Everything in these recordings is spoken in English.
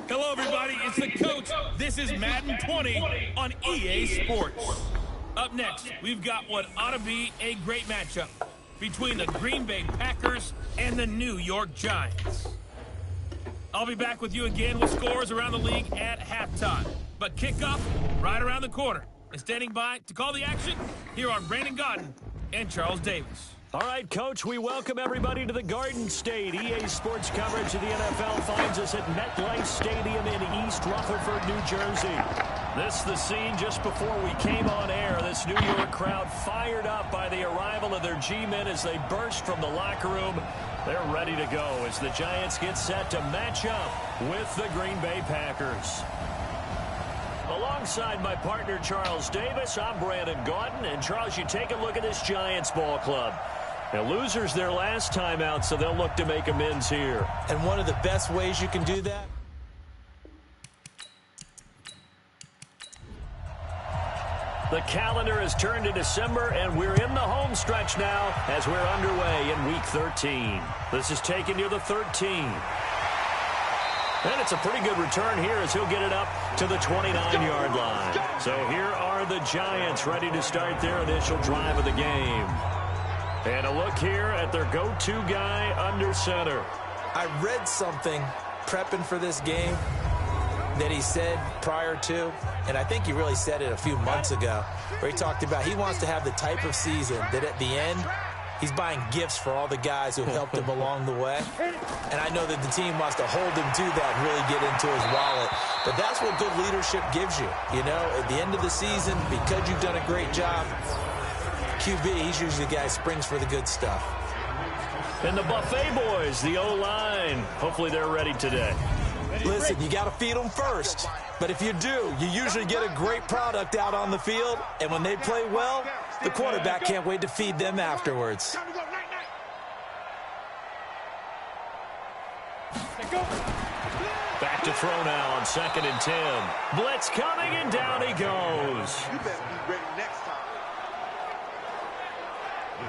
Hello, everybody. It's the coach. This is Madden 20 on EA Sports. Up next, we've got what ought to be a great matchup between the Green Bay Packers and the New York Giants. I'll be back with you again with scores around the league at halftime. But kickoff right around the corner. And standing by to call the action, here are Brandon Gaudin and Charles Davis. All right, Coach, we welcome everybody to the Garden State. EA Sports coverage of the NFL finds us at MetLife Stadium in East Rutherford, New Jersey. This is the scene just before we came on air. This New York crowd fired up by the arrival of their G-men as they burst from the locker room. They're ready to go as the Giants get set to match up with the Green Bay Packers. Alongside my partner, Charles Davis, I'm Brandon Gaudin. And, Charles, you take a look at this Giants ball club. Now, losers their last time out, so they'll look to make amends here. And one of the best ways you can do that? The calendar has turned to December, and we're in the home stretch now as we're underway in Week 13. This is taking you to 13. And it's a pretty good return here as he'll get it up to the 29-yard line. So here are the Giants ready to start their initial drive of the game. And a look here at their go-to guy under center. I read something prepping for this game that he said prior to, and I think he really said it a few months ago, where he talked about he wants to have the type of season that at the end, he's buying gifts for all the guys who helped him along the way. And I know that the team wants to hold him to that and really get into his wallet. But that's what good leadership gives you. You know, at the end of the season, because you've done a great job, QB, he's usually the guy who springs for the good stuff. And the Buffet boys, the O-line. Hopefully they're ready today. Listen, you got to feed them first. But if you do, you usually get a great product out on the field. And when they play well, the quarterback can't wait to feed them afterwards. Back to throw now on 2nd and 10. Blitz coming, and down he goes. You better be ready next time.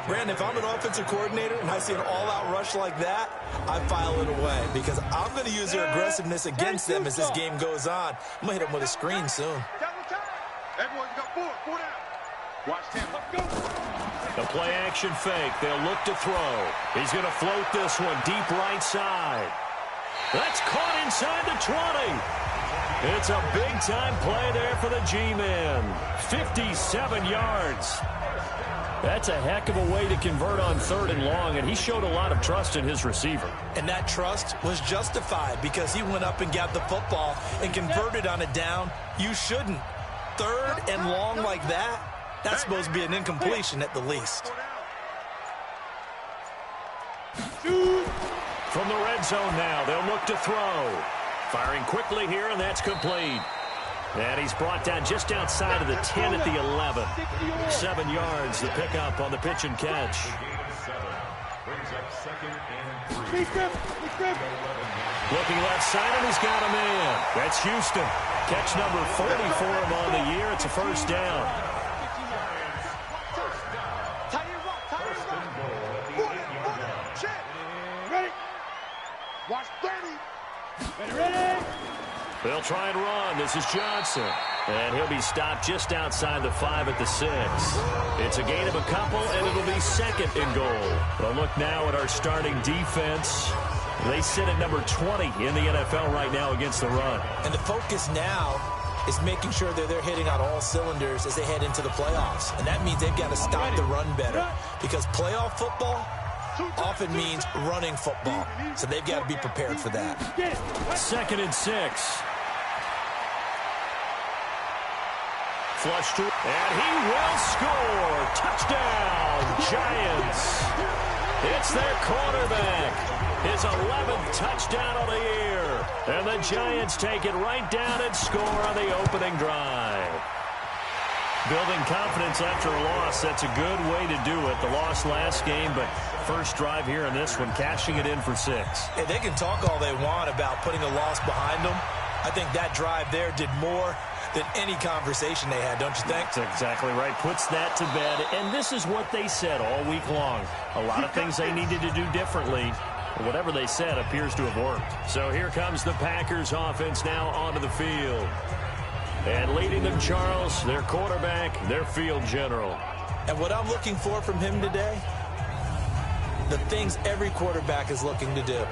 Brandon, if I'm an offensive coordinator and I see an all-out rush like that, I file it away because I'm going to use their aggressiveness against them as this game goes on. I'm going to hit them with a screen soon. Everyone's got four down. Watch 10. Let's go. The play-action fake. They'll look to throw. He's going to float this one deep right side. That's caught inside the 20. It's a big-time play there for the G-men. 57 yards. That's a heck of a way to convert on 3rd and long, and he showed a lot of trust in his receiver. And that trust was justified because he went up and got the football and converted on a down. You shouldn't. 3rd and long like that, that's supposed to be an incompletion at the least. From the red zone now, they'll look to throw. Firing quickly here, and that's complete. And he's brought down just outside of the 10 at the 11. 7 yards, the pickup on the pitch and catch. Looking left side, and he's got a man. That's Houston. Catch number 40 for him on the year. It's a first down. Watch 30. Ready? They'll try and run. This is Johnson. And he'll be stopped just outside the 5 at the 6. It's a gain of a couple, and it'll be 2nd and goal. A look now at our starting defense. They sit at number 20 in the NFL right now against the run. And the focus now is making sure that they're hitting on all cylinders as they head into the playoffs. And that means they've got to stop the run better because playoff football often means running football. So they've got to be prepared for that. 2nd and 6. Flush to, and he will score. Touchdown, Giants. It's their quarterback. His 11th touchdown of the year. And the Giants take it right down and score on the opening drive. Building confidence after a loss, that's a good way to do it. The loss last game, but first drive here in this one, cashing it in for 6. Hey, they can talk all they want about putting a loss behind them. I think that drive there did more than any conversation they had, don't you think? That's exactly right. Puts that to bed. And this is what they said all week long. A lot of things they needed to do differently. Whatever they said appears to have worked. So here comes the Packers offense now onto the field. And leading them, Charles, their quarterback, their field general. And what I'm looking for from him today, the things every quarterback is looking to do.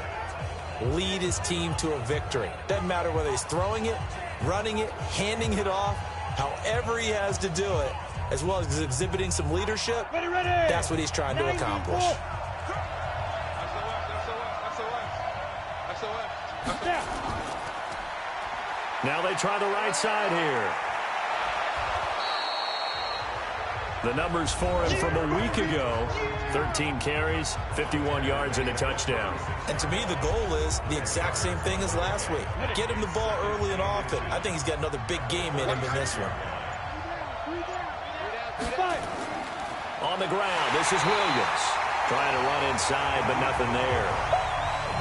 Lead his team to a victory. Doesn't matter whether he's throwing it, running it, handing it off, however he has to do it, as well as exhibiting some leadership, that's what he's trying to accomplish. Now they try the right side here. The numbers for him from a week ago, 13 carries, 51 yards, and a touchdown. And to me, the goal is the exact same thing as last week. Get him the ball early and often. I think he's got another big game in him in this one. On the ground, this is Williams. Trying to run inside, but nothing there.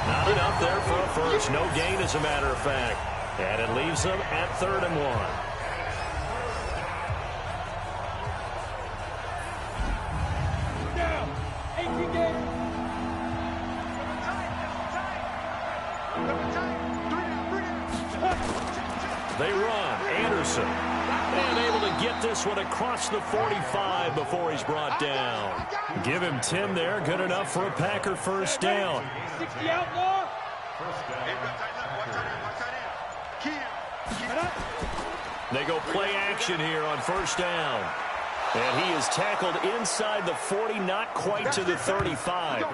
Not enough there for a first. No gain, as a matter of fact. And it leaves them at 3rd and 1. They run. Anderson. And able to get this one across the 45 before he's brought down. Give him 10 there. Good enough for a Packer first down. 60 outlaw. They go play action here on first down. And he is tackled inside the 40, not quite to the 35.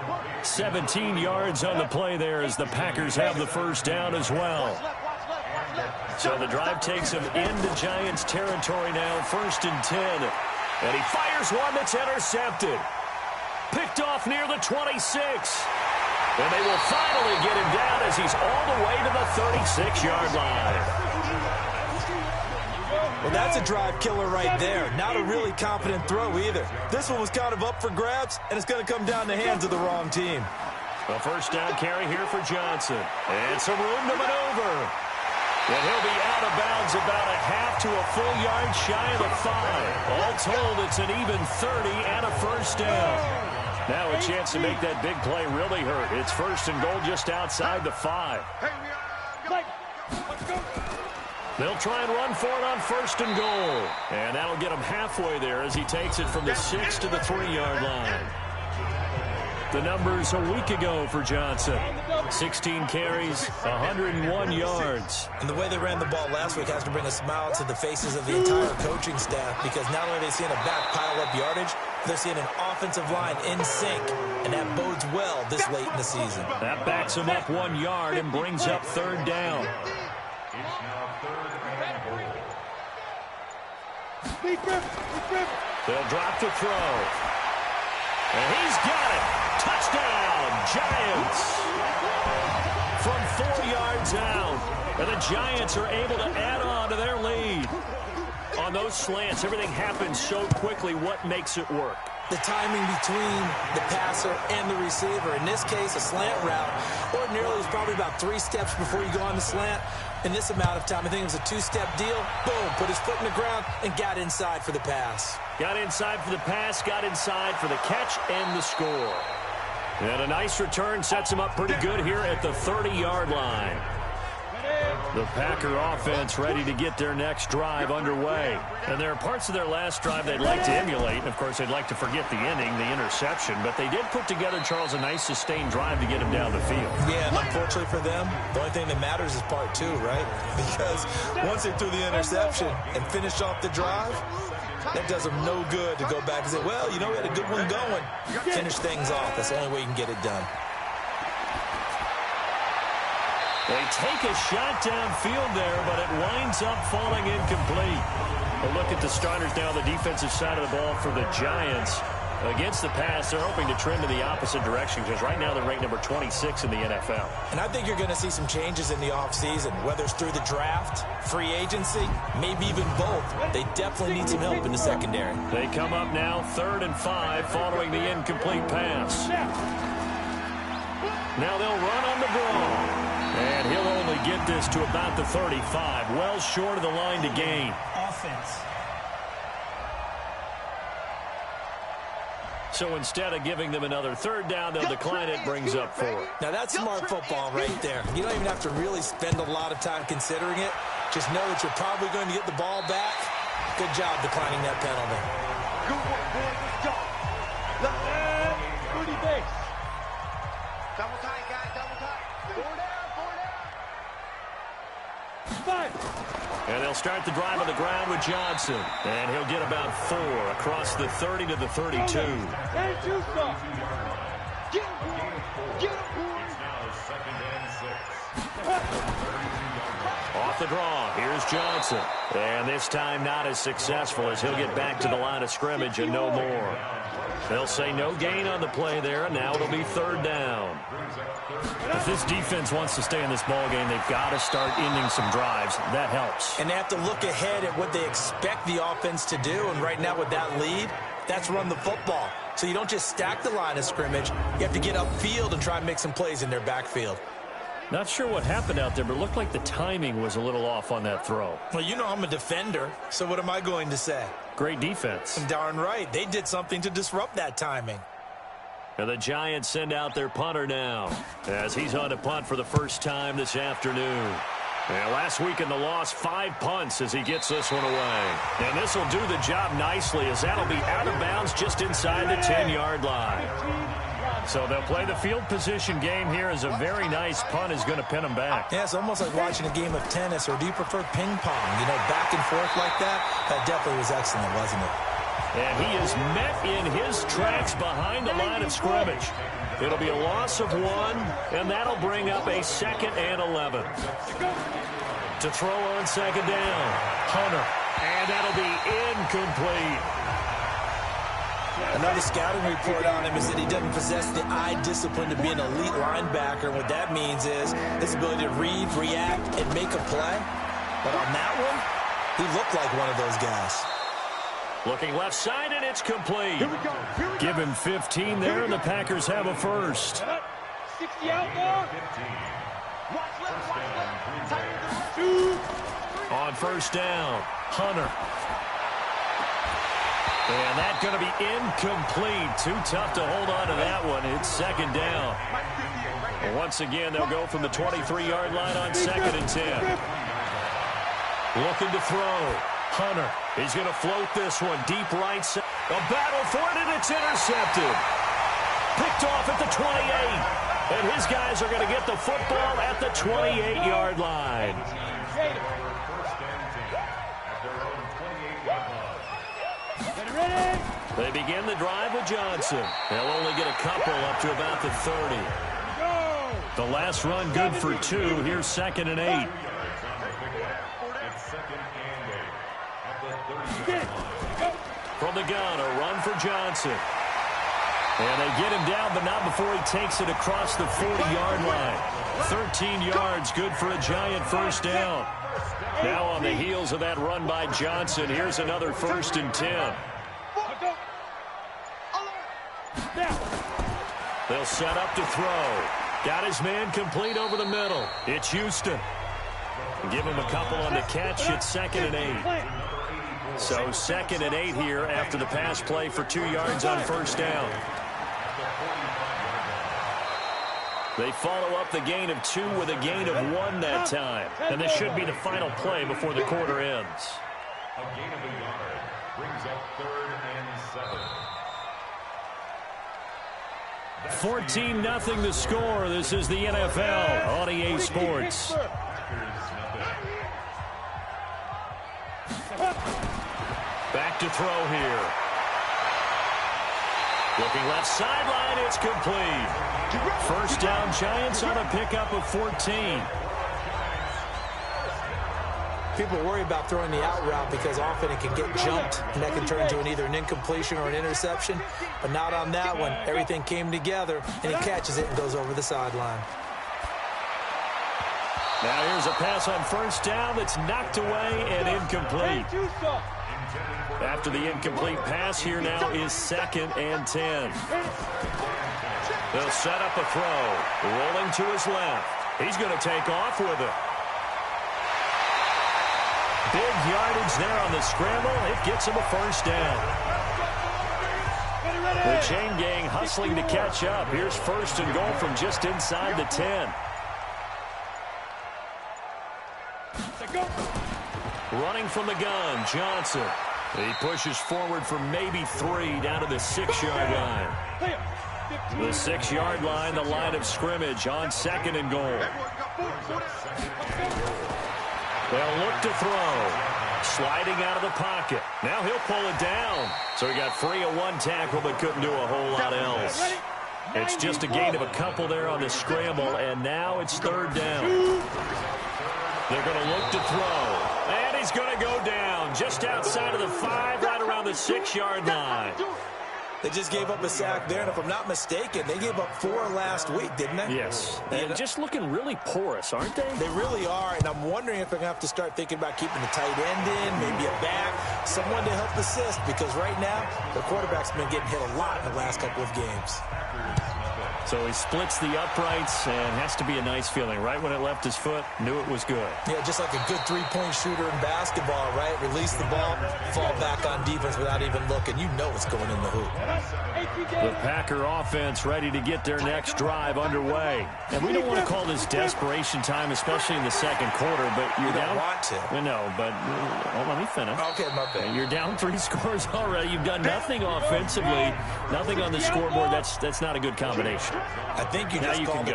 17 yards on the play there as the Packers have the first down as well. So the drive takes him into Giants territory now, 1st and 10. And he fires one that's intercepted. Picked off near the 26. And they will finally get him down as he's all the way to the 36-yard line. Well, that's a drive killer right there. Not a really confident throw either. This one was kind of up for grabs, and it's going to come down the hands of the wrong team. A first down carry here for Johnson. And some room to maneuver. And he'll be out of bounds about a half to a full yard shy of the 5. All told, it's an even 30 and a first down. Now a chance to make that big play really hurt. It's 1st and goal just outside the 5. They'll try and run for it on 1st and goal. And that'll get him halfway there as he takes it from the 6 to the 3-yard line. The numbers a week ago for Johnson. 16 carries, 101 yards. And the way they ran the ball last week has to bring a smile to the faces of the entire coaching staff, because not only are they seeing a back pile up yardage, they're seeing an offensive line in sync, and that bodes well this late in the season. That backs him up 1 yard and brings up 3rd down. They'll drop to throw. And he's got it. Touchdown, Giants. From 4 yards out. And the Giants are able to add on to their lead. On those slants, everything happens so quickly. What makes it work? The timing between the passer and the receiver. In this case, a slant route. Ordinarily, it's probably about 3 steps before you go on the slant. In this amount of time, I think it was a 2-step deal. Boom, put his foot in the ground and got inside for the pass. Got inside for the pass, got inside for the catch and the score. And a nice return sets him up pretty good here at the 30-yard line. The Packer offense ready to get their next drive underway. And there are parts of their last drive they'd like to emulate. And, of course, they'd like to forget the ending, the interception. But they did put together, Charles, a nice sustained drive to get him down the field. Yeah, and unfortunately for them, the only thing that matters is part 2, right? Because once they threw the interception and finished off the drive, that does them no good to go back and say, well, you know, we had a good one going. Finish things off. That's the only way you can get it done. They take a shot downfield there, but it winds up falling incomplete. A look at the starters now, the defensive side of the ball for the Giants. Against the pass, they're hoping to trend in the opposite direction because right now they're ranked number 26 in the NFL. And I think you're going to see some changes in the offseason, whether it's through the draft, free agency, maybe even both. They definitely need some help in the secondary. They come up now 3rd and 5 following the incomplete pass. Now they'll run on the draw. And he'll only get this to about the 35, well short of the line to gain. Offense. So instead of giving them another third down, they'll decline it, brings up 4. Now, that's smart football right there. You don't even have to really spend a lot of time considering it. Just know that you're probably going to get the ball back. Good job declining that penalty. Good work, boys. Let's go. Left. Pretty base. Double tight, guys. Double tight. 4 down. 4 down. 5. And they'll start the drive on the ground with Johnson. And he'll get about 4 across the 30 to the 32. And 2 stop. Get him, boys. Get him, boys. Off the draw, here's Johnson. And this time not as successful as he'll get back to the line of scrimmage and no more. They'll say no gain on the play there, and now it'll be 3rd down. If this defense wants to stay in this ball game, they've got to start ending some drives. That helps. And they have to look ahead at what they expect the offense to do. And right now with that lead, that's run the football. So you don't just stack the line of scrimmage. You have to get upfield and try and make some plays in their backfield. Not sure what happened out there, but it looked like the timing was a little off on that throw. Well, you know I'm a defender, so what am I going to say? Great defense. Darn right. They did something to disrupt that timing. And the Giants send out their punter now as he's on to punt for the first time this afternoon. And last week in the loss, 5 punts as he gets this one away. And this will do the job nicely as that'll be out of bounds just inside the 10-yard line. So they'll play the field position game here as a very nice punt is going to pin them back. Yeah, it's almost like watching a game of tennis, or do you prefer ping pong? You know, back and forth like that? That definitely was excellent, wasn't it? And he is met in his tracks behind the line of scrimmage. It'll be a loss of 1, and that'll bring up a 2nd and 11. To throw on 2nd down, Hunter. And that'll be incomplete. Another scouting report on him is that he doesn't possess the eye discipline to be an elite linebacker. What that means is his ability to read, react, and make a play. But on that one, he looked like one of those guys. Looking left side, and it's complete. Here we go. Here we go. Give him 15 there, and the Packers have a first. 60 out more. Watch left. Tight to the left. 2. On 1st down, Hunter. And that's going to be incomplete. Too tough to hold on to that one. It's 2nd down. And once again, they'll go from the 23-yard line on 2nd and 10. Looking to throw. Hunter. He's going to float this one deep right side. A battle for it, and it's intercepted. Picked off at the 28. And his guys are going to get the football at the 28-yard line. They begin the drive with Johnson. They'll only get a couple up to about the 30. The last run good for 2. Here's 2nd and 8. From the gun, a run for Johnson. And they get him down, but not before he takes it across the 40-yard line. 13 yards, good for a Giant 1st down. Now on the heels of that run by Johnson, here's another 1st and 10. They'll set up to throw. Got his man complete over the middle. It's Houston. Give him a couple on the catch. It's 2nd and 8. So 2nd and 8 here after the pass play for 2 yards on 1st down. They follow up the gain of 2 with a gain of 1 that time. And this should be the final play before the quarter ends. A gain of a yard brings up 3rd and 7. 14-0 the score. This is the NFL on EA Sports. Back to throw here. Looking left sideline, it's complete. 1st down, Giants on a pickup of 14. People worry about throwing the out route because often it can get jumped, and that can turn into either an incompletion or an interception. But not on that one. Everything came together, and he catches it and goes over the sideline. Now here's a pass on 1st down that's knocked away and incomplete. After the incomplete pass, here now is 2nd and 10. They'll set up a throw. Rolling to his left. He's going to take off with it. Big yardage there on the scramble. It gets him a first down. The chain gang hustling to catch up. Here's first and goal from just inside the 10. Running from the gun, Johnson. He pushes forward for maybe 3 down to the 6-yard line. The 6-yard line, the line of scrimmage on second and goal. They'll look to throw. Sliding out of the pocket. Now he'll pull it down. So he got free of 1 tackle but couldn't do a whole lot else. It's just a gain of a couple there on the scramble, and now it's third down. They're going to look to throw. And he's going to go down just outside of the 5, right around the 6-yard line. They just gave up a sack there, and if I'm not mistaken, they gave up 4 last week, didn't they? Yes. And just looking really porous, aren't they? They really are, and I'm wondering if they're going to have to start thinking about keeping the tight end in, maybe a back, someone to help assist, because right now, the quarterback's been getting hit a lot in the last couple of games. So he splits the uprights, and has to be a nice feeling. Right when it left his foot, knew it was good. Yeah, just like a good 3-point shooter in basketball, right? Release the ball, fall back on defense without even looking. You know it's going in the hoop. The Packer offense ready to get their next drive underway. And we don't want to call this desperation time, especially in the second quarter, but you're down. You don't want to. I know, but let me finish. Okay, my bad. You're down 3 scores already. You've done nothing offensively, nothing on the scoreboard. That's not a good combination. I think you just called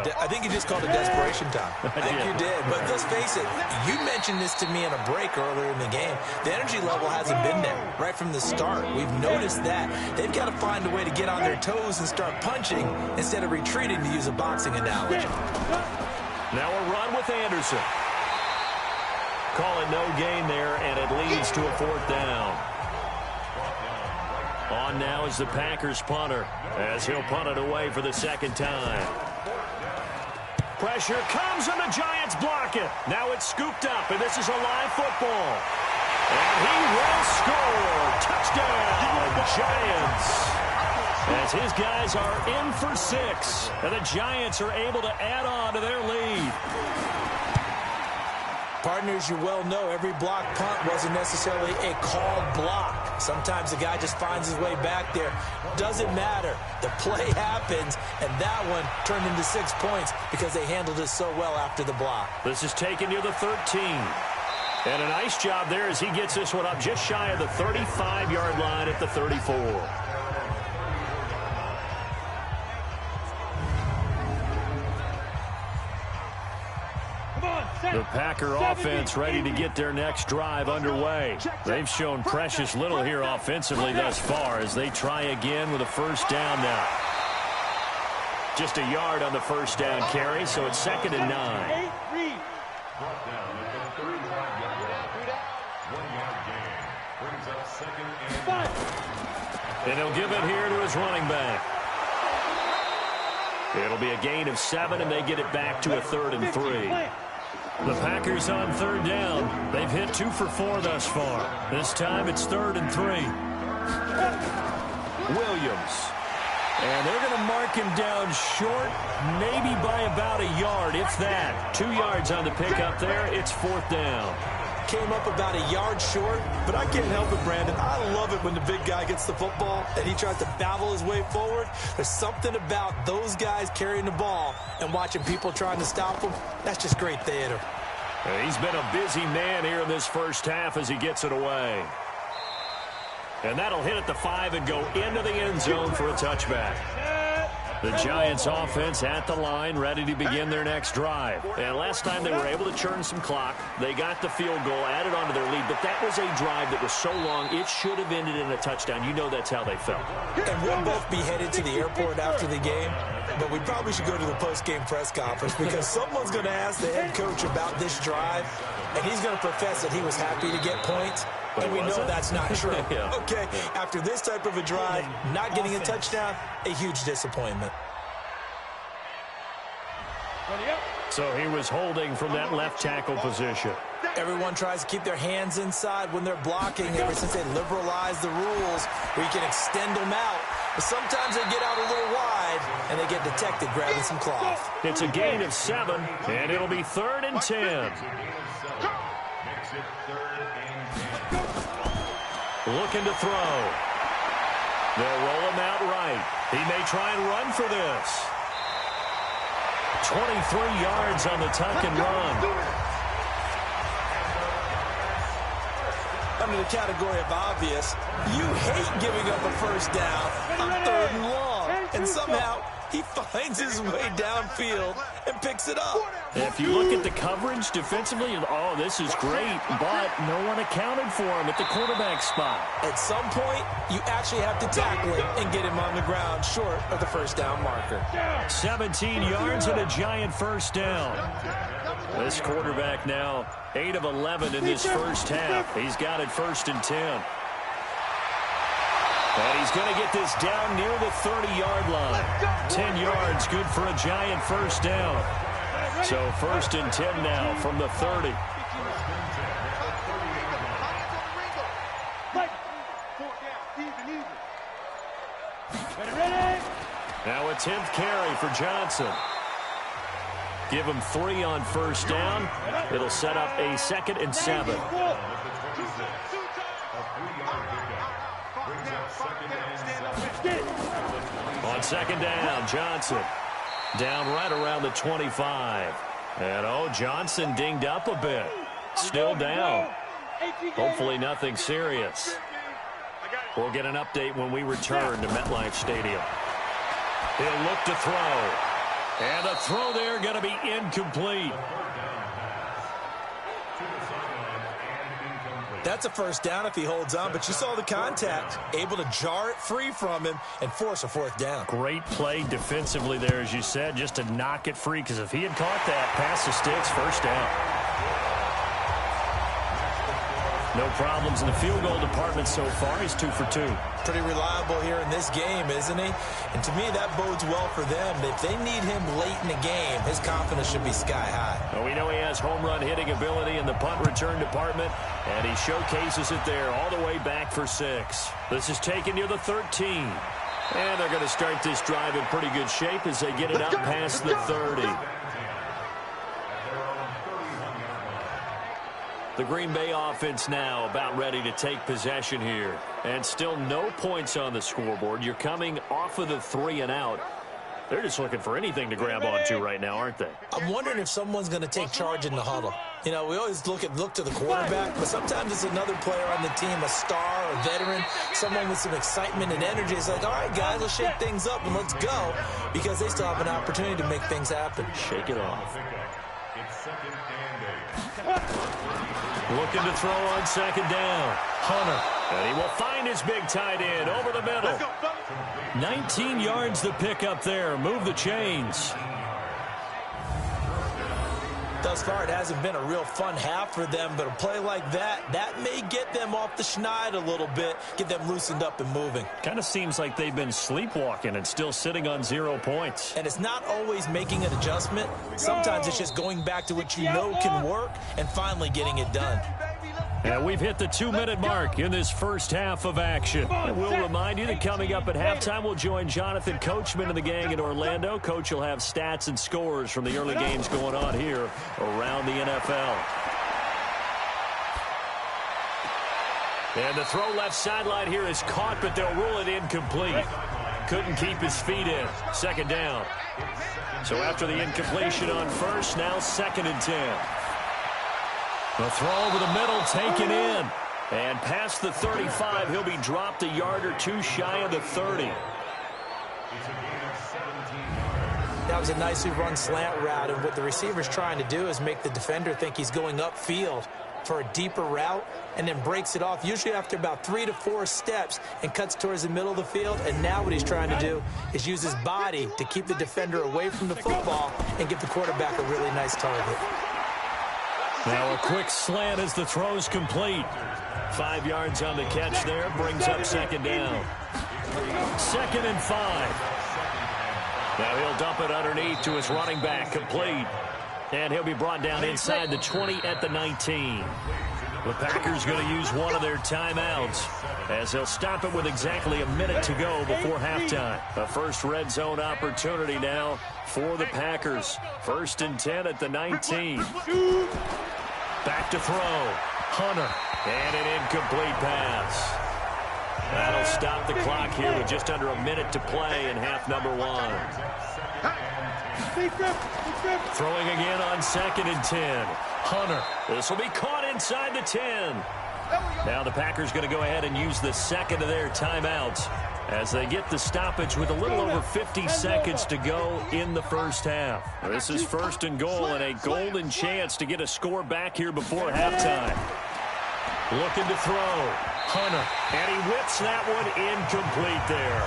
it desperation time. I think you did. But let's face it, you mentioned this to me in a break earlier in the game. The energy level hasn't been there right from the start. We've noticed that. They've got to find a way to get on their toes and start punching instead of retreating, to use a boxing analogy. Now a run with Anderson. Call it no gain there, and it leads to a 4th down. On now is the Packers punter, as he'll punt it away for the 2nd time. Pressure comes, and the Giants block it. Now it's scooped up, and this is a live football. And he will score. Touchdown, Giants. As his guys are in for 6, and the Giants are able to add on to their lead. Partners, you well know every block punt wasn't necessarily a called block. Sometimes the guy just finds his way back there. Doesn't matter. The play happens, and that one turned into 6 points because they handled it so well after the block. This is taken near the 13. And a nice job there as he gets this one up just shy of the 35-yard line at the 34. The Packer offense ready to get their next drive underway. They've shown precious little here offensively thus far as they try again with a 1st down now. Just a yard on the 1st down carry, so it's 2nd and 9. And he'll give it here to his running back. It'll be a gain of 7, and they get it back to a 3rd and 3. The Packers on 3rd down. They've hit 2 for 4 thus far. This time it's 3rd and 3. Williams. And they're going to mark him down short, maybe by about a yard, if that. 2 yards on the pickup there. It's 4th down. Came up about a yard short, but I can't help it, Brandon. I love it when the big guy gets the football and he tries to battle his way forward. There's something about those guys carrying the ball and watching people trying to stop them. That's just great theater. He's been a busy man here in this first half as he gets it away. And that'll hit at the 5 and go into the end zone for a touchback. The Giants offense at the line, ready to begin their next drive. And last time they were able to churn some clock. They got the field goal, added on to their lead, but that was a drive that was so long, it should have ended in a touchdown. You know that's how they felt. And we'll both be headed to the airport after the game, but we probably should go to the post-game press conference because someone's going to ask the head coach about this drive, and he's going to profess that he was happy to get points. And we know that's not true. Yeah. Okay, after this type of a drive, not getting a touchdown, a huge disappointment. So he was holding from that left tackle position. Everyone tries to keep their hands inside when they're blocking ever since they liberalized the rules where you can extend them out. But sometimes they get out a little wide, and they get detected grabbing some cloth. It's a gain of 7, and it'll be 3rd and 10. Looking to throw. They'll roll him out right. He may try and run for this. 23 yards on the tuck and run. Under the category of obvious, you hate giving up a first down on 3rd and long. And somehow, he finds his way downfield and picks it up. If you look at the coverage defensively, oh, this is great, but no one accounted for him at the quarterback spot. At some point, you actually have to tackle it and get him on the ground short of the first down marker. 17 yards and a giant first down. This quarterback now 8 of 11 in this first half. He's got it 1st and 10. And he's going to get this down near the 30-yard line. 10 yards, good for a giant first down. So 1st and 10 now from the 30. Now a 10th carry for Johnson. Give him 3 on first down. It'll set up a 2nd and 7. On 2nd down, Johnson. Down right around the 25. And, Johnson dinged up a bit. Still down. Hopefully nothing serious. We'll get an update when we return to MetLife Stadium. He'll look to throw. And the throw there going to be incomplete. That's a first down if he holds on, but you saw the contact. Able to jar it free from him and force a 4th down. Great play defensively there, as you said, just to knock it free, because if he had caught that, past the sticks, first down. No problems in the field goal department so far. He's 2 for 2. Pretty reliable here in this game, isn't he? And to me, that bodes well for them. If they need him late in the game, his confidence should be sky high. Well, we know he has home run hitting ability in the punt return department, and he showcases it there all the way back for 6. This is taken near the 13. And they're going to start this drive in pretty good shape as they get it out past the 30. The Green Bay offense now about ready to take possession here. And still no points on the scoreboard. You're coming off of the 3 and out. They're just looking for anything to grab onto right now, aren't they? I'm wondering if someone's going to take charge in the huddle. You know, we always look to the quarterback, but sometimes it's another player on the team, a star, a veteran, someone with some excitement and energy. It's like, all right, guys, let's shake things up and let's go, because they still have an opportunity to make things happen. Shake it off. Looking to throw on 2nd down. Hunter. And he will find his big tight end over the middle. 19 yards to pick up there. Move the chains. Thus far, it hasn't been a real fun half for them, but a play like that may get them off the schneid a little bit, get them loosened up and moving. Kind of seems like they've been sleepwalking and still sitting on 0 points. And it's not always making an adjustment. Sometimes it's just going back to what you know can work and finally getting it done. And we've hit the 2-minute mark in this first half of action. And we'll remind you that coming up at halftime, we'll join Jonathan Coachman and the gang in Orlando. Coach will have stats and scores from the early games going on here around the NFL. And the throw left sideline here is caught, but they'll rule it incomplete. Couldn't keep his feet in. 2nd down. So after the incompletion on first, now 2nd and 10. The throw over the middle taken in. And past the 35, he'll be dropped a yard or 2 shy of the 30. That was a nicely run slant route, and what the receiver's trying to do is make the defender think he's going upfield for a deeper route and then breaks it off, usually after about 3 to 4 steps, and cuts towards the middle of the field. And now what he's trying to do is use his body to keep the defender away from the football and give the quarterback a really nice target. Now a quick slant as the throw's complete. 5 yards on the catch there, brings up 2nd down. 2nd and 5. Now he'll dump it underneath to his running back, complete. And he'll be brought down inside the 20 at the 19. The Packers going to use one of their timeouts as they'll stop it with exactly a minute to go before halftime. A first red zone opportunity now for the Packers. 1st and 10 at the 19. Back to throw. Hunter. And an incomplete pass. That'll stop the clock here with just under a minute to play in half number 1. Throwing again on 2nd and 10. Hunter. This will be caught inside the 10. Now the Packers going to go ahead and use the second of their timeouts as they get the stoppage with a little over 50 seconds to go in the first half. This is 1st and goal and a golden chance to get a score back here before halftime. Looking to throw. Hunter. And he whips that one incomplete there.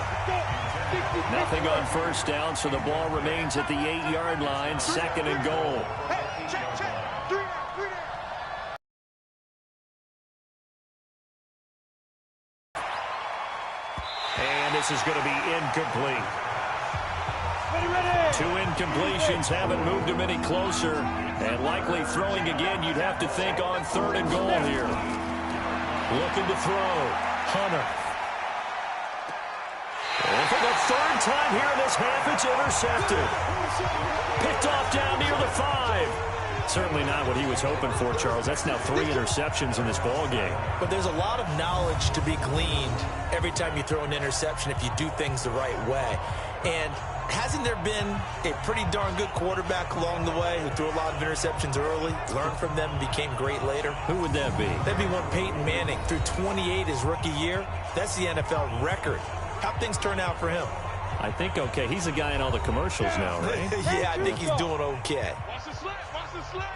Nothing on 1st down, so the ball remains at the 8-yard line, 2nd and goal. And this is going to be incomplete. 2 incompletions haven't moved him any closer. And likely throwing again, you'd have to think on 3rd and goal here. Looking to throw. Hunter. And for the 3rd time here in this half, it's intercepted. Picked off down near the 5. Certainly not what he was hoping for, Charles. That's now 3 interceptions in this ball game. But there's a lot of knowledge to be gleaned every time you throw an interception if you do things the right way. And hasn't there been a pretty darn good quarterback along the way who threw a lot of interceptions early, learned from them, and became great later? Who would that be? That'd be one Peyton Manning. Threw 28 his rookie year. That's the NFL record. How'd things turn out for him? I think okay. He's a guy in all the commercials now, right? Yeah, I think he's doing okay. Watch the slant. Watch the slant.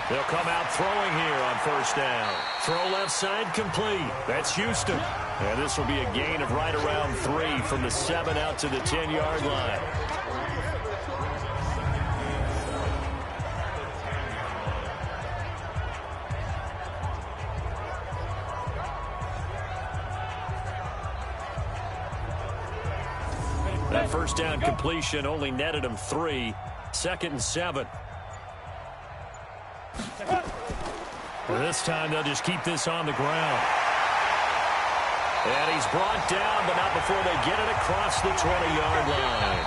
They'll come out throwing here on 1st down. Throw left side complete. That's Houston. And this will be a gain of right around 3 from the 7 out to the 10-yard line. That 1st down completion only netted him 3. 2nd and 7. This time they'll just keep this on the ground. And he's brought down, but not before they get it across the 20-yard line.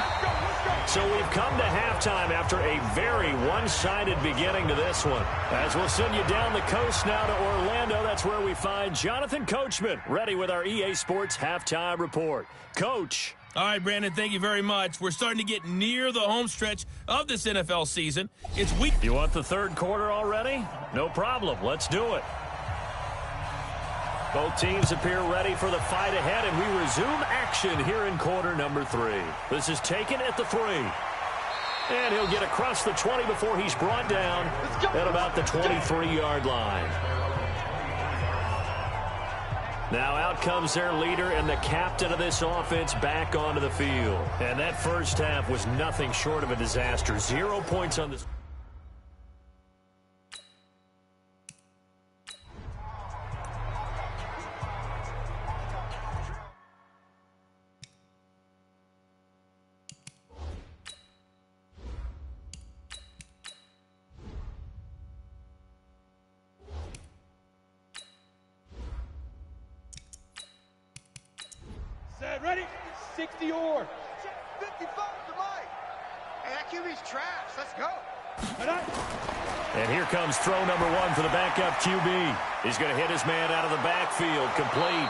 So we've come to halftime after a very one-sided beginning to this one. As we'll send you down the coast now to Orlando, that's where we find Jonathan Coachman ready with our EA Sports Halftime Report. Coach. All right, Brandon, thank you very much. We're starting to get near the home stretch of this NFL season. It's week. You want the 3rd quarter already? No problem. Let's do it. Both teams appear ready for the fight ahead, and we resume action here in quarter number 3. This is taken at the 3. And he'll get across the 20 before he's brought down at about the 23-yard line. Now out comes their leader and the captain of this offense back onto the field. And that 1st half was nothing short of a disaster. 0 points on this. Set, ready? 60 or. 55 to Mike. Hey, that QB's trash. Let's go. And here comes throw number 1 for the backup QB. He's going to hit his man out of the backfield. Complete.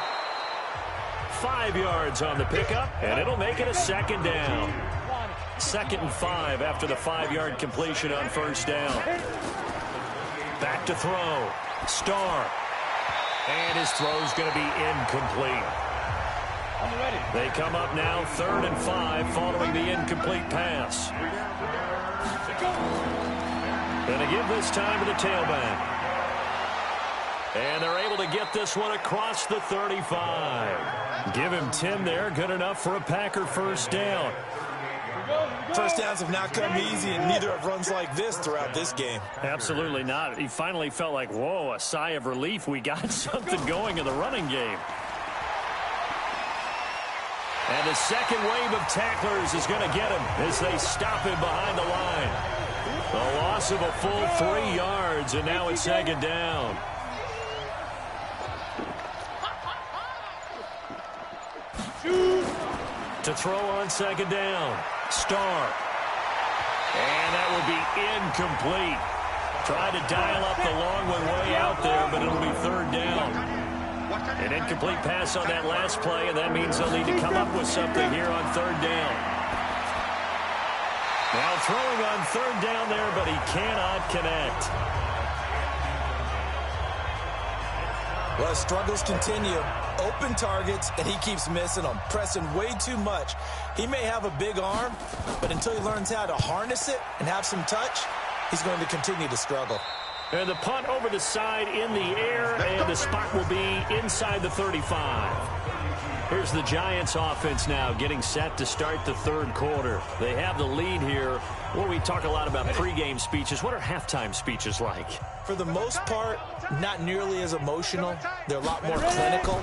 5 yards on the pickup, and it'll make it a 2nd down. 2nd and 5 after the 5-yard completion on 1st down. Back to throw. Starr. And his throw's going to be incomplete. They come up now 3rd and 5 following the incomplete pass. Going to give this time to the tailback. And they're able to get this one across the 35. Give him 10 there. Good enough for a Packer 1st down. 1st downs have not come easy, and neither have runs like this throughout this game. Absolutely not. He finally felt like, whoa, a sigh of relief. We got something going in the running game. And the second wave of tacklers is going to get him as they stop him behind the line. A loss of a full 3 yards, and now it's second down. To throw on second down. Starr. And that will be incomplete. Tried to dial up the long one way out there, but it'll be third down. An incomplete pass on that last play, and that means they'll need to come up with something here on third down. Now throwing on third down there, but he cannot connect. Well, struggles continue. Open targets, and he keeps missing them, pressing way too much. He may have a big arm, but until he learns how to harness it and have some touch, he's going to continue to struggle. And the punt over the side in the air, and the spot will be inside the 35. Here's the Giants offense now getting set to start the third quarter. They have the lead here. Well, we talk a lot about pregame speeches. What are halftime speeches like? For the most part, not nearly as emotional. They're a lot more clinical.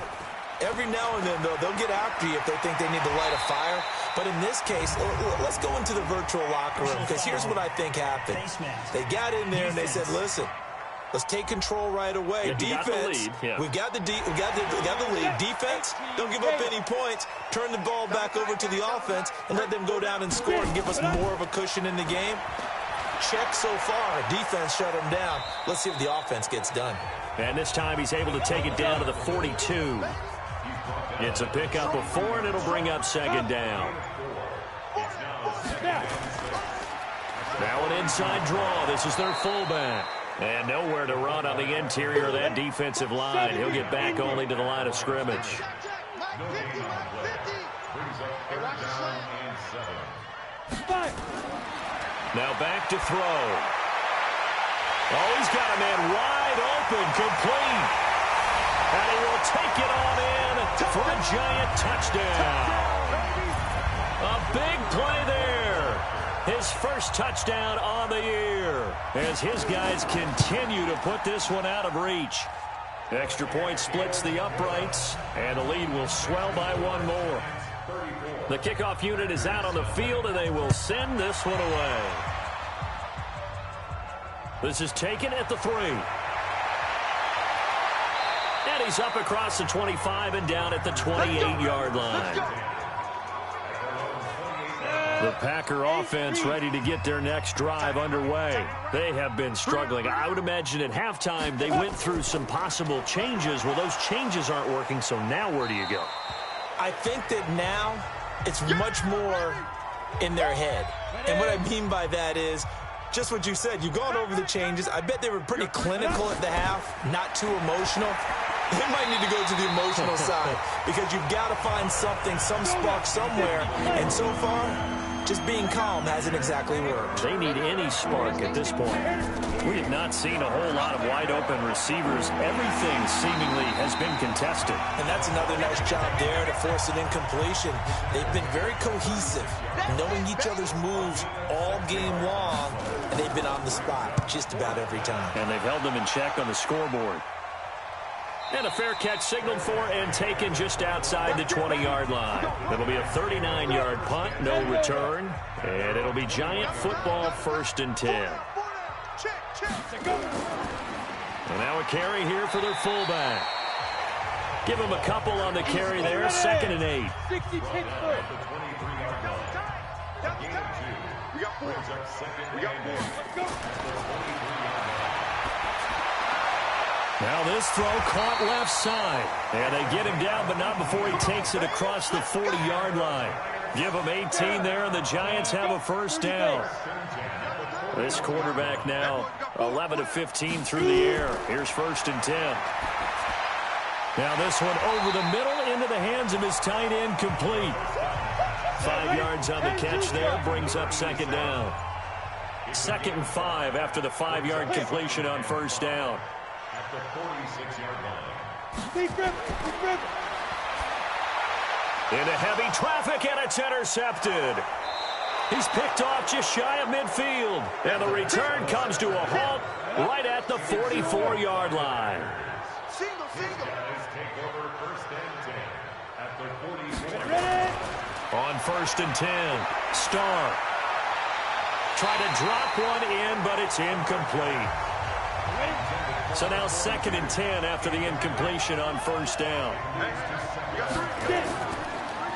Every now and then, though, they'll get after you if they think they need to light a fire. But in this case, let's go into the virtual locker room, because here's what I think happened. They got in there and they said, listen, let's take control right away. Defense, we've got the lead. Defense, don't give up any points. Turn the ball back over to the offense and let them go down and score and give us more of a cushion in the game. Check so far. Defense shut them down. Let's see if the offense gets done. And this time he's able to take it down to the 42. It's a pickup of 4, and it'll bring up second down. Now an inside draw. This is their fullback. And nowhere to run on the interior of that defensive line. He'll get back only to the line of scrimmage. Now back to throw. Oh, he's got a man wide open, complete. And he will take it on in for a Giant touchdown. A big play there. His first touchdown on the year as his guys continue to put this one out of reach. Extra point splits the uprights, and the lead will swell by 1 more. The kickoff unit is out on the field, and they will send this one away. This is taken at the 3. And he's up across the 25 and down at the 28-yard line. The Packer offense ready to get their next drive underway. They have been struggling. I would imagine at halftime they went through some possible changes. Well, those changes aren't working, so now where do you go? I think that now it's much more in their head. And what I mean by that is just what you said. You've gone over the changes. I bet they were pretty clinical at the half, not too emotional. They might need to go to the emotional side because you've got to find something, some spark somewhere. And so far, just being calm hasn't exactly worked. They need any spark at this point. We have not seen a whole lot of wide-open receivers. Everything seemingly has been contested. And that's another nice job there to force an incompletion. They've been very cohesive, knowing each other's moves all game long, and they've been on the spot just about every time. And they've held them in check on the scoreboard. And a fair catch signaled for and taken just outside the 20-yard line. It'll be a 39-yard punt, no return. And it'll be Giant football 1st and 10. And now a carry here for their fullback. Give him a couple on the carry there, 2nd and 8. Now this throw caught left side. And they get him down, but not before he takes it across the 40-yard line. Give him 18 there, and the Giants have a 1st down. This quarterback now 11 of 15 through the air. Here's 1st and 10. Now this one over the middle into the hands of his tight end, complete. 5 yards on the catch there, brings up 2nd down. 2nd and 5 after the 5-yard completion on 1st down. The 46-yard line. Into heavy traffic, and it's intercepted. He's picked off just shy of midfield. And the return comes to a halt right at the 44-yard line. at their 40. On 1st and 10, Starr. Try to drop one in, but it's incomplete. So now 2nd and 10 after the incompletion on 1st down.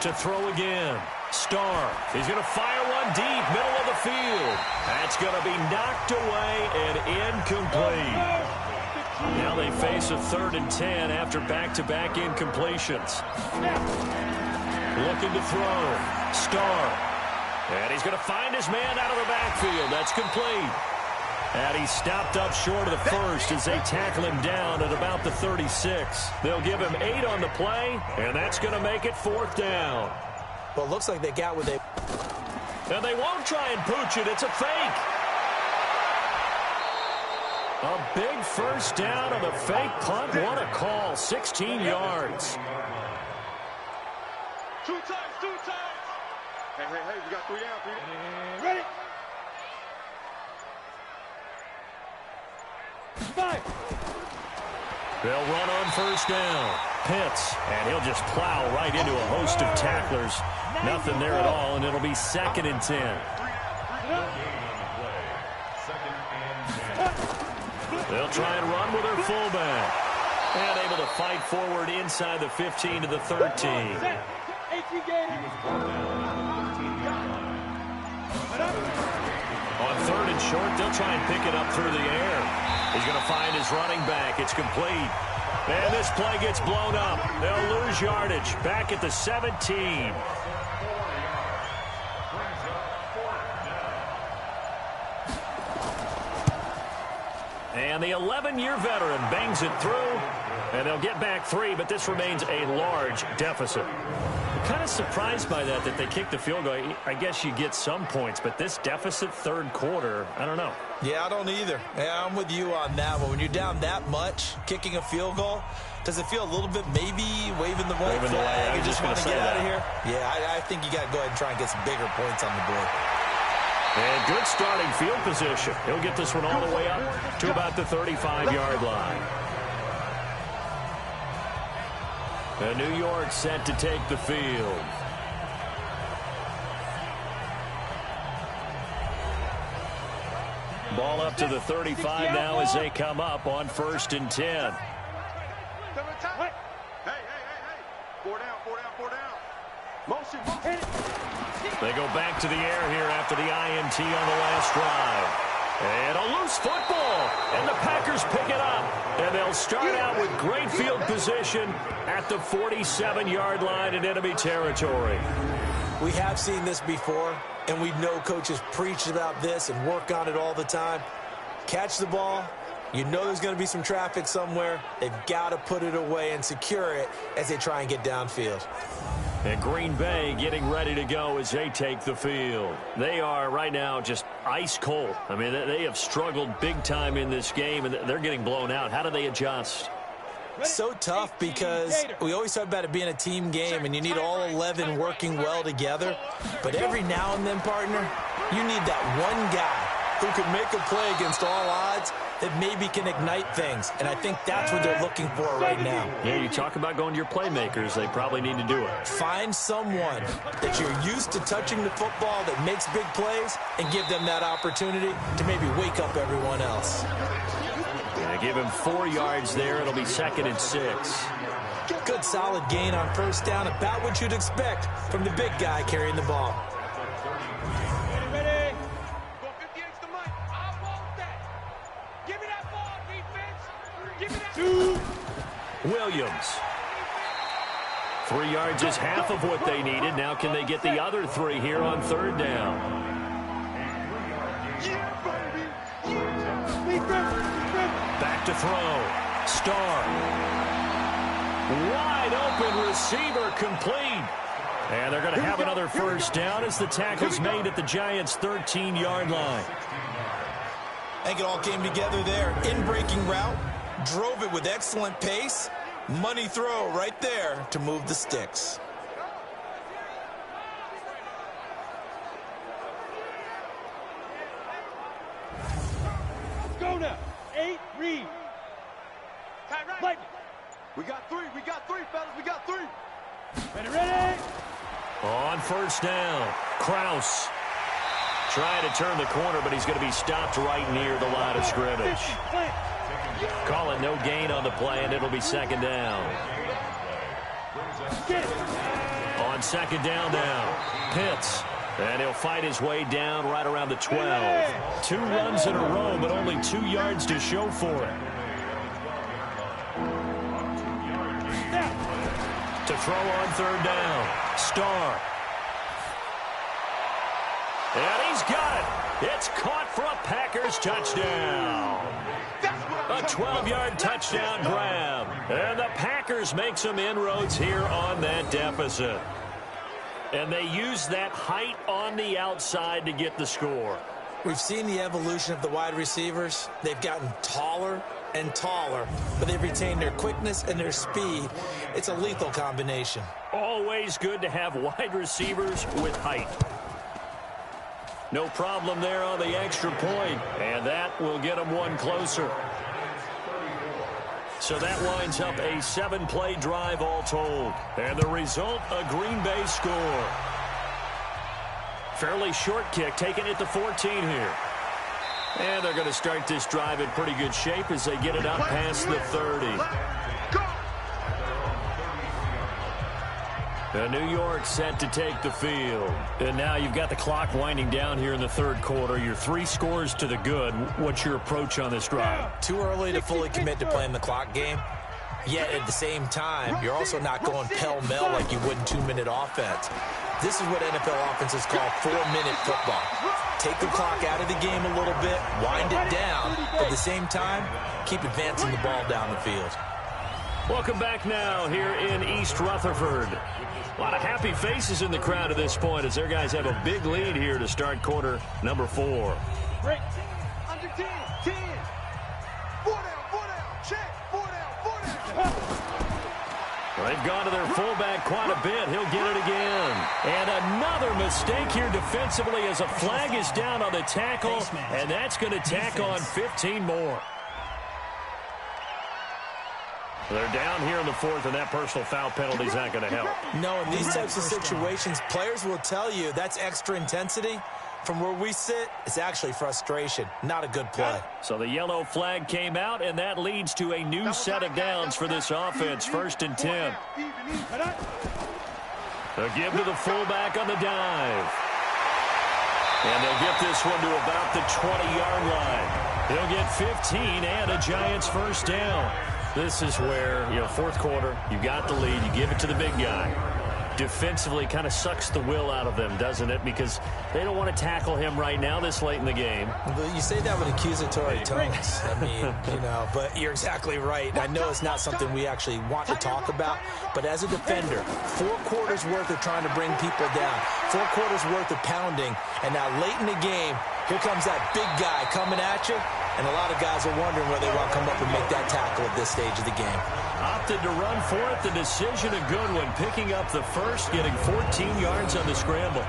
To throw again. Starr. He's going to fire one deep, middle of the field. That's going to be knocked away and incomplete. Now they face a 3rd and 10 after back-to-back incompletions. Looking to throw. Starr. And he's going to find his man out of the backfield. That's complete. And he stopped up short of the first as they tackle him down at about the 36. They'll give him 8 on the play, and that's going to make it 4th down. Well, it looks like they got what they... And they won't try and pooch it. It's a fake. A big 1st down on the fake punt. What a call. 16 yards. 2 times, 2 times. Hey, we got 3 down, 3 down. Ready? 5. They'll run on 1st down. Pitts, and he'll just plow right into a host of tacklers. Nothing there at all, and it'll be 2nd and 10. They'll try and run with their fullback. And able to fight forward inside the 15 to the 13. On 3rd and short, they'll try and pick it up through the air. He's going to find his running back. It's complete. And this play gets blown up. They'll lose yardage. Back at the 17. And the 11-year veteran bangs it through. And they'll get back 3, but this remains a large deficit. I'm kind of surprised by that they kicked the field goal. I guess you get some points, but this deficit 3rd quarter, I don't know. Yeah, I don't either. Yeah, I'm with you on that one. When you're down that much, kicking a field goal, does it feel a little bit maybe waving the white flag? You just want to get out of here? Yeah, I think you got to go ahead and try and get some bigger points on the board. And good starting field position. He'll get this one all the way up to about the 35-yard line. And New York set to take the field. Ball up to the 35 now as they come up on 1st and 10. Hey. 4 down, 4 down, 4 down. Motion. They go back to the air here after the INT on the last drive. And a loose football. And the Packers pick it up. And they'll start out with great field position at the 47-yard line in enemy territory. We have seen this before, and we know coaches preach about this and work on it all the time. Catch the ball. You know there's going to be some traffic somewhere. They've got to put it away and secure it as they try and get downfield. And Green Bay getting ready to go as they take the field. They are right now just ice cold. I mean, they have struggled big time in this game, and they're getting blown out. How do they adjust? So tough because we always talk about it being a team game, and you need all 11 working well together. But every now and then, partner, you need that one guy who can make a play against all odds that maybe can ignite things. And I think that's what they're looking for right now. Yeah, you talk about going to your playmakers. They probably need to do it. Find someone that you're used to touching the football that makes big plays and give them that opportunity to maybe wake up everyone else. Yeah, give him 4 yards there. It'll be 2nd and 6. Good solid gain on 1st down. About what you'd expect from the big guy carrying the ball. Williams. 3 yards is half of what they needed. Now can they get the other 3 here on 3rd down? Back to throw. Starr. Wide open receiver complete. And they're going to have another 1st down as the tackle's made at the Giants' 13-yard line. I think it all came together there. In-breaking route. Drove it with excellent pace. Money throw right there to move the sticks. Go now. 8, read. We got 3, fellas. We got 3. Ready. On first down, Kraus trying to turn the corner, but he's going to be stopped right near the line of scrimmage. Call it no gain on the play, and it'll be second down. On second down now, Pitts. And he'll fight his way down right around the 12. 2 runs in a row, but only 2 yards to show for it. To throw on third down, Starr. And he's got it. It's caught for a Packers touchdown. A 12-yard touchdown grab. And the Packers make some inroads here on that deficit. And they use that height on the outside to get the score. We've seen the evolution of the wide receivers. They've gotten taller and taller, but they've retained their quickness and their speed. It's a lethal combination. Always good to have wide receivers with height. No problem there on the extra point, and that will get them one closer. So that winds up a 7-play drive all told. And the result, a Green Bay score. Fairly short kick, taking it to 14 here. And they're going to start this drive in pretty good shape as they get it up past the 30. New York set to take the field. And now you've got the clock winding down here in the third quarter. You're 3 scores to the good. What's your approach on this drive? Too early to fully commit to playing the clock game. Yet at the same time, you're also not going pell-mell like you would in 2-minute offense. This is what NFL offenses call 4-minute football. Take the clock out of the game a little bit, wind it down, but at the same time, keep advancing the ball down the field. Welcome back now here in East Rutherford. A lot of happy faces in the crowd at this point as their guys have a big lead here to start quarter number 4. Break. Under 10. 10. 4 down. 4 down. Check. 4 down. 4 down. They've gone to their fullback quite a bit. He'll get it again. And another mistake here defensively as a flag is down on the tackle, and that's going to tack on 15 more. They're down here in the 4th, and that personal foul penalty is not going to help. No, in these types of situations, players will tell you that's extra intensity. From where we sit, it's actually frustration, not a good play. So the yellow flag came out, and that leads to a new set of downs for this offense, 1st and 10. A give to the fullback on the dive. And they'll get this one to about the 20-yard line. They'll get 15 and a Giants first down. This is where, 4th quarter, you got the lead, you give it to the big guy. Defensively kind of sucks the will out of them, doesn't it? Because they don't want to tackle him right now this late in the game. Well, you say that with accusatory tones. I mean, but you're exactly right. I know it's not something we actually want to talk about, but as a defender, 4 quarters worth of trying to bring people down, 4 quarters worth of pounding, and now late in the game, here comes that big guy coming at you, and a lot of guys are wondering whether they want to come up and make that tackle at this stage of the game. Opted to run for it. The decision a good one. Picking up the first, getting 14 yards on the scramble.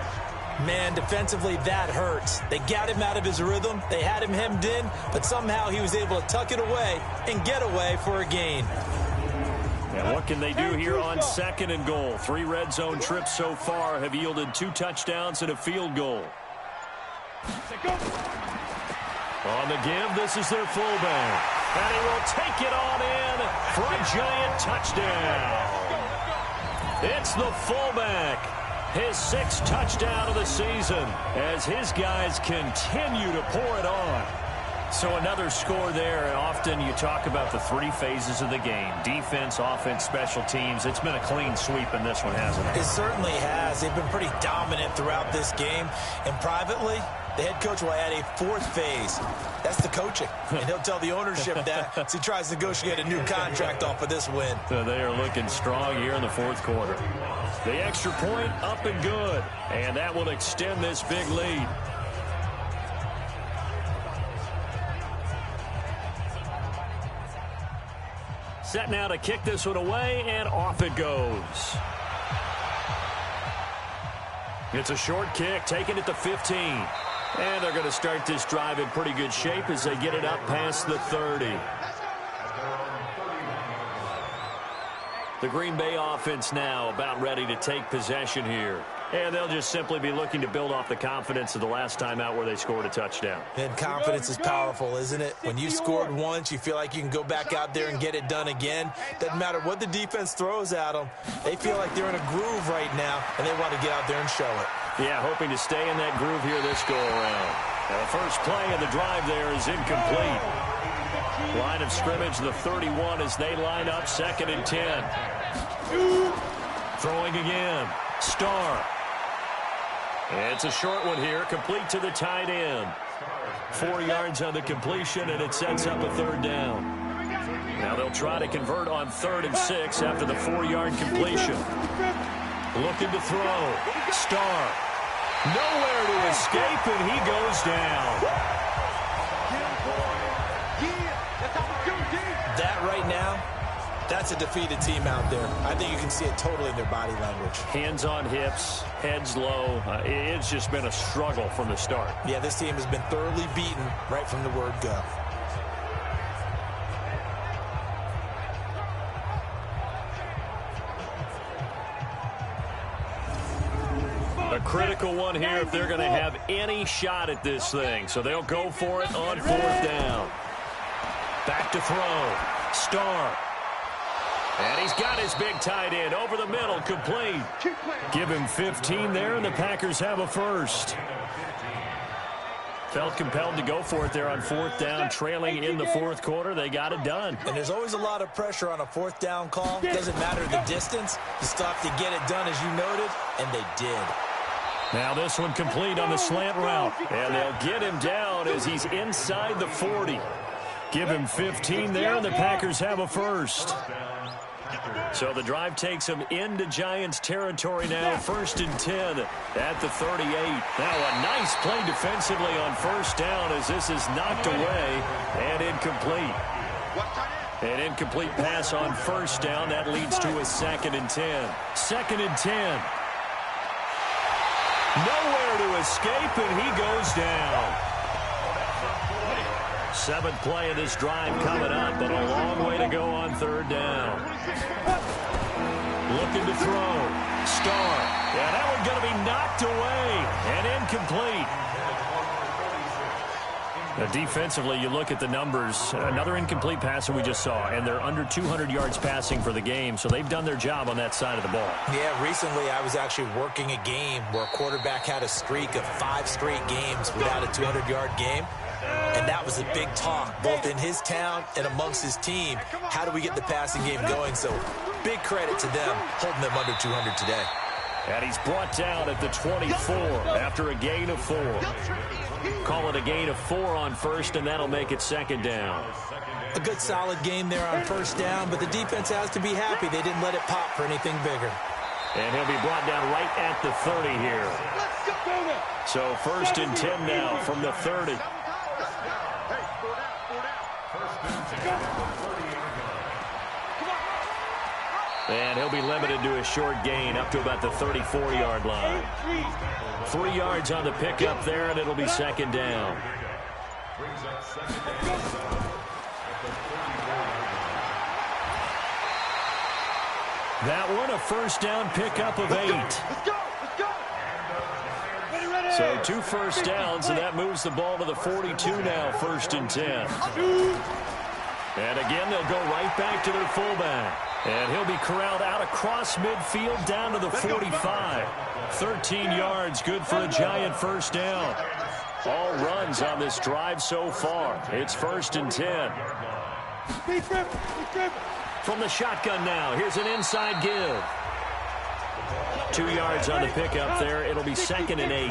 Man, defensively, that hurts. They got him out of his rhythm. They had him hemmed in, but somehow he was able to tuck it away and get away for a gain. And what can they do here on 2nd and goal? 3 red zone trips so far have yielded 2 touchdowns and a field goal. On the give, this is their fullback. And he will take it on in for a Giant touchdown. It's the fullback. His 6th touchdown of the season as his guys continue to pour it on. So another score there, and often you talk about the 3 phases of the game. Defense, offense, special teams. It's been a clean sweep in this one, hasn't it? It certainly has. They've been pretty dominant throughout this game. And privately, the head coach will add a 4th phase. That's the coaching. And he'll tell the ownership that as he tries to negotiate a new contract off of this win. So they are looking strong here in the 4th quarter. The extra point up and good. And that will extend this big lead. Set now to kick this one away, and off it goes. It's a short kick, taking it to 15. And they're going to start this drive in pretty good shape as they get it up past the 30. The Green Bay offense now about ready to take possession here. And they'll just simply be looking to build off the confidence of the last time out where they scored a touchdown. And confidence is powerful, isn't it? When you scored once, you feel like you can go back out there and get it done again. Doesn't matter what the defense throws at them. They feel like they're in a groove right now, and they want to get out there and show it. Yeah, hoping to stay in that groove here this go-around. The first play of the drive there is incomplete. Line of scrimmage, the 31 as they line up, 2nd and 10. Throwing again. Starr. It's a short one here, complete to the tight end. 4 yards on the completion, and it sets up a 3rd down. Now they'll try to convert on 3rd and 6 after the 4-yard completion. Looking to throw. Starr. Nowhere to escape, and he goes down. That right now, that's a defeated team out there. I think you can see it totally in their body language. Hands on hips, heads low. It's just been a struggle from the start. Yeah, this team has been thoroughly beaten right from the word go. A critical one here if they're going to have any shot at this thing. So they'll go for it on 4th down. Back to throw. Starr. And he's got his big tight end over the middle, complete. Give him 15 there, and the Packers have a first. Felt compelled to go for it there on 4th down, trailing in the 4th quarter. They got it done. And there's always a lot of pressure on a 4th down call. Doesn't matter the distance. You still have to get it done, as you noted, and they did. Now this one complete on the slant route. And they'll get him down as he's inside the 40. Give him 15 there, and the Packers have a first. So the drive takes them into Giants territory now, 1st and 10 at the 38. Now a nice play defensively on 1st down as this is knocked away and incomplete. An incomplete pass on 1st down. That leads to a 2nd and 10. 2nd and 10. Nowhere to escape, and he goes down. 7th play of this drive coming up, but a long way to go on 3rd down. Looking to throw. Starr. Yeah, that one's going to be knocked away and incomplete. Now, defensively, you look at the numbers. Another incomplete pass that we just saw, and they're under 200 yards passing for the game, so they've done their job on that side of the ball. Yeah, recently I was actually working a game where a quarterback had a streak of 5 straight games without a 200-yard game. And that was a big talk, both in his town and amongst his team. How do we get the passing game going? So big credit to them holding them under 200 today. And he's brought down at the 24 after a gain of 4. Call it a gain of 4 on 1st, and that'll make it 2nd down. A good solid game there on 1st down, but the defense has to be happy they didn't let it pop for anything bigger. And he'll be brought down right at the 30 here. So 1st and 10 now from the 30. And he'll be limited to a short gain up to about the 34-yard line. 3 yards on the pickup there, and it'll be 2nd down. That one, a 1st down pickup of 8. So 2 first downs, and that moves the ball to the 42 now, 1st and 10. And again, they'll go right back to their fullback. And he'll be corralled out across midfield down to the 45. 13 yards, good for a Giant 1st down. All runs on this drive so far. It's 1st and 10. From the shotgun now, here's an inside give. 2 yards on the pickup there. It'll be 2nd and 8. 2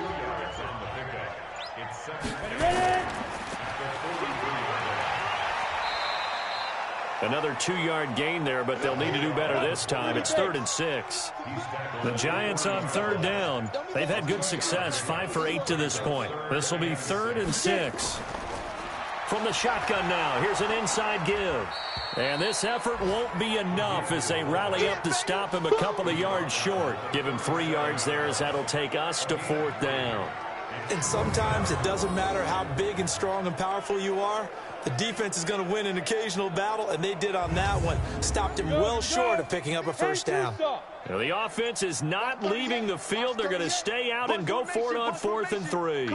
yards on the pickup. It's 2nd and 8. Another 2-yard gain there, but they'll need to do better this time. It's 3rd and 6. The Giants on 3rd down. They've had good success, 5 for 8 to this point. This will be 3rd and 6. From the shotgun now, here's an inside give. And this effort won't be enough as they rally up to stop him a couple of yards short. Give him 3 yards there as that'll take us to 4th down. And sometimes it doesn't matter how big and strong and powerful you are. The defense is going to win an occasional battle, and they did on that one. Stopped him well short of picking up a first down. Now the offense is not leaving the field. They're going to stay out and go for it on 4th and 3.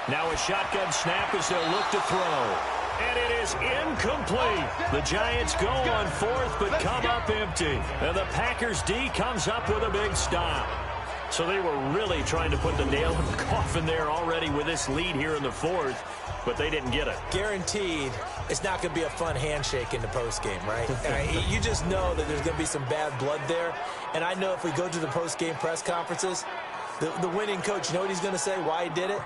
Now a shotgun snap as they'll look to throw. And it is incomplete. The Giants go on 4th but come up empty. And the Packers D comes up with a big stop. So they were really trying to put the nail in the coffin there already with this lead here in the 4th, but they didn't get it. Guaranteed it's not going to be a fun handshake in the postgame, right? You just know that there's going to be some bad blood there. And I know if we go to the postgame press conferences, the winning coach, you know what he's going to say, why he did it?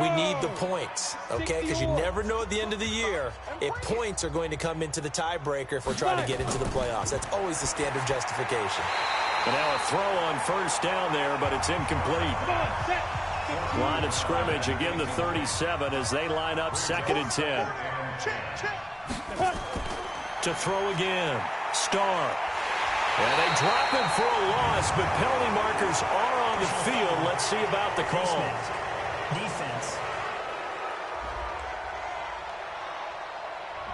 We need the points, okay? Because you never know at the end of the year if points are going to come into the tiebreaker if we're trying to get into the playoffs. That's always the standard justification. And now a throw on first down there, but it's incomplete. Line of scrimmage, again the 37 as they line up 2nd and 10. To throw again, Starr. And they drop him for a loss, but penalty markers are on the field. Let's see about the call. Defense.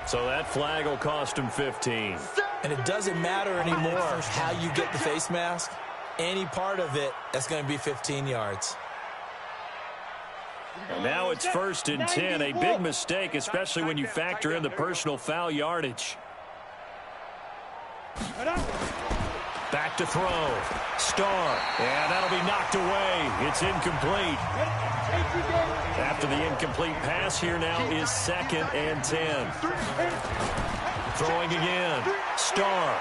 So that flag will cost him 15. And it doesn't matter anymore how you get the face mask. Any part of it, that's going to be 15 yards. And now it's 1st and 10. A big mistake, especially when you factor in the personal foul yardage. Back to throw. Starr. And that'll be knocked away. It's incomplete. After the incomplete pass, here now is 2nd and 10. Throwing again. Starr.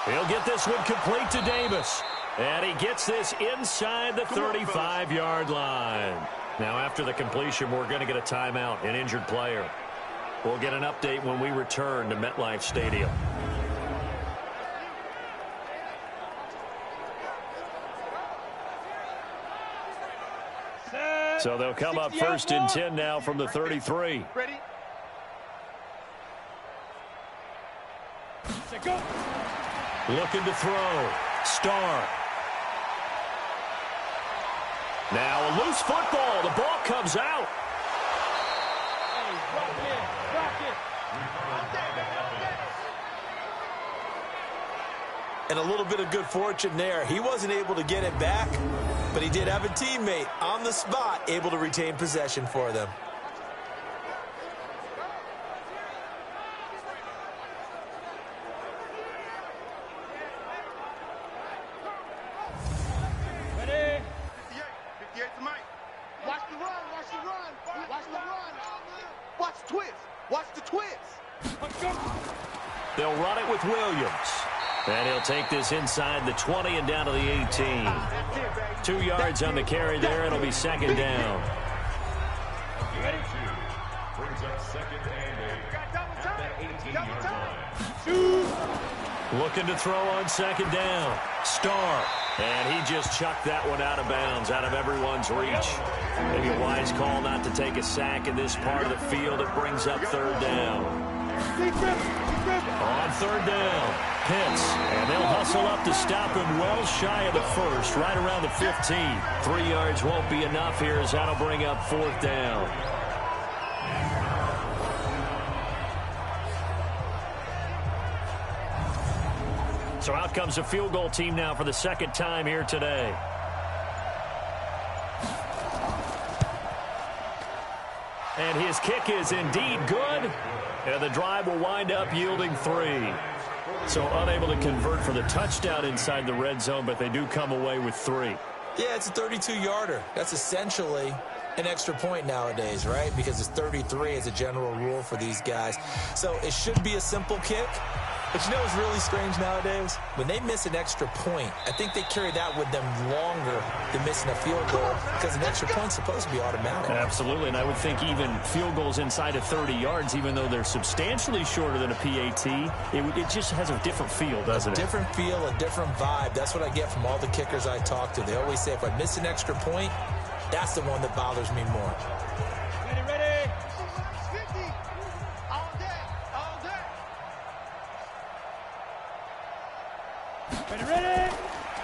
He'll get this one complete to Davis. And he gets this inside the 35-yard line. Now, after the completion, we're going to get a timeout, an injured player. We'll get an update when we return to MetLife Stadium. So they'll come up 1st and 10 now from the 33. Ready? Looking to throw. Starr. Now a loose football. The ball comes out. And a little bit of good fortune there. He wasn't able to get it back, but he did have a teammate on the spot able to retain possession for them. Ready? 58 to Mike. Watch the run, watch the run, watch the run. Watch the twist, watch the twist. They'll run it with Williams. And he'll take this inside the 20 and down to the 18. 2 yards on the carry there. It'll be 2nd down. Brings up 2nd and 8 at the 18-yard line. Looking to throw on 2nd down. Starr. And he just chucked that one out of bounds, out of everyone's reach. Maybe a wise call not to take a sack in this part of the field. It brings up 3rd down. On 3rd down, Pitts, and they'll hustle up to stop him well shy of the 1st, right around the 15. 3 yards won't be enough here as that'll bring up 4th down. So out comes a field goal team now for the 2nd time here today. And his kick is indeed good. And the drive will wind up yielding 3. So unable to convert for the touchdown inside the red zone, but they do come away with 3. Yeah, it's a 32-yarder. That's essentially an extra point nowadays, right? Because it's 33 as a general rule for these guys. So it should be a simple kick. But you know what's really strange nowadays? When they miss an extra point, I think they carry that with them longer than missing a field goal because an extra point's supposed to be automatic. Absolutely, and I would think even field goals inside of 30 yards, even though they're substantially shorter than a PAT, it just has a different feel, doesn't it? A different feel, a different vibe. That's what I get from all the kickers I talk to. They always say if I miss an extra point, that's the one that bothers me more. Ready, ready. 50. All day, all day. Ready, ready.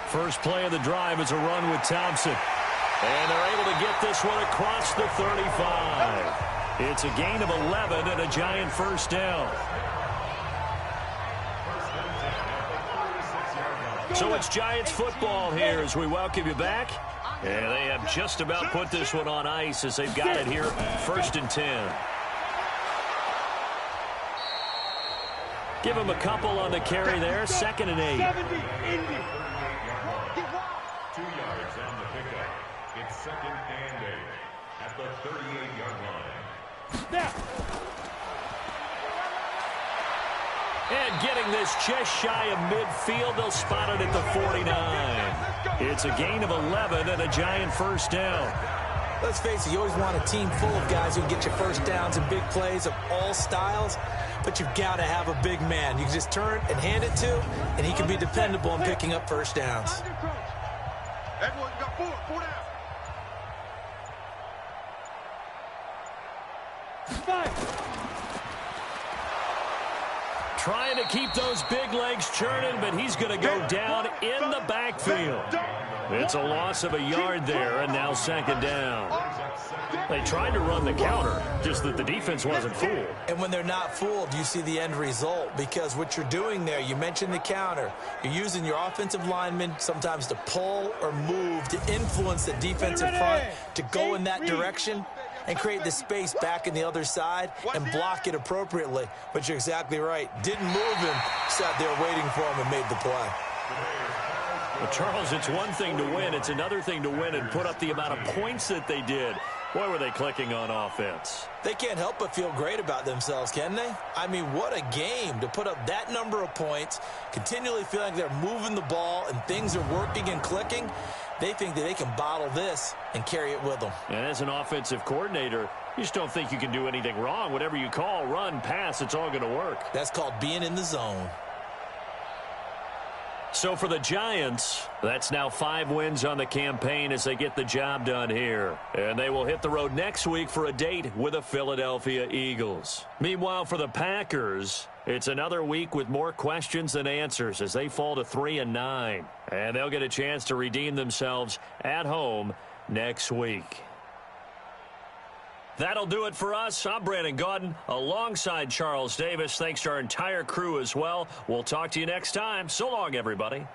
First play of the drive is a run with Thompson. And they're able to get this one across the 35. It's a gain of 11 and a Giant first down. So it's Giants football here as we welcome you back. And they have just about put this one on ice as they've got it here, 1st and 10. Give them a couple on the carry there, 2nd and 8. 2 yards on the pickup. It's 2nd and 8 at the 38-yard line. And getting this just shy of midfield, they'll spot it at the 49. It's a gain of 11 and a Giant first down. Let's face it, you always want a team full of guys who can get you first downs and big plays of all styles, but you've got to have a big man you can just turn and hand it to, and he can be dependable in picking up first downs. Everyone got 4 down. 5. Trying to keep those big legs churning, but he's going to go down in the backfield. It's a loss of a yard there, and now 2nd down. They tried to run the counter, just that the defense wasn't fooled. And when they're not fooled, you see the end result, because what you're doing there, you mentioned the counter. You're using your offensive linemen sometimes to pull or move to influence the defensive front to go in that direction and create the space back in the other side and block it appropriately. But you're exactly right. Didn't move him, sat there waiting for him and made the play. Well, Charles, it's one thing to win. It's another thing to win and put up the amount of points that they did. Boy, were they clicking on offense. They can't help but feel great about themselves, can they? I mean, what a game to put up that number of points, continually feeling like they're moving the ball and things are working and clicking. They think that they can bottle this and carry it with them. And as an offensive coordinator, you just don't think you can do anything wrong. Whatever you call, run, pass, it's all going to work. That's called being in the zone. So for the Giants, that's now 5 wins on the campaign as they get the job done here. And they will hit the road next week for a date with the Philadelphia Eagles. Meanwhile, for the Packers, it's another week with more questions than answers as they fall to 3-9. And they'll get a chance to redeem themselves at home next week. That'll do it for us. I'm Brandon Gaudin alongside Charles Davis. Thanks to our entire crew as well. We'll talk to you next time. So long, everybody.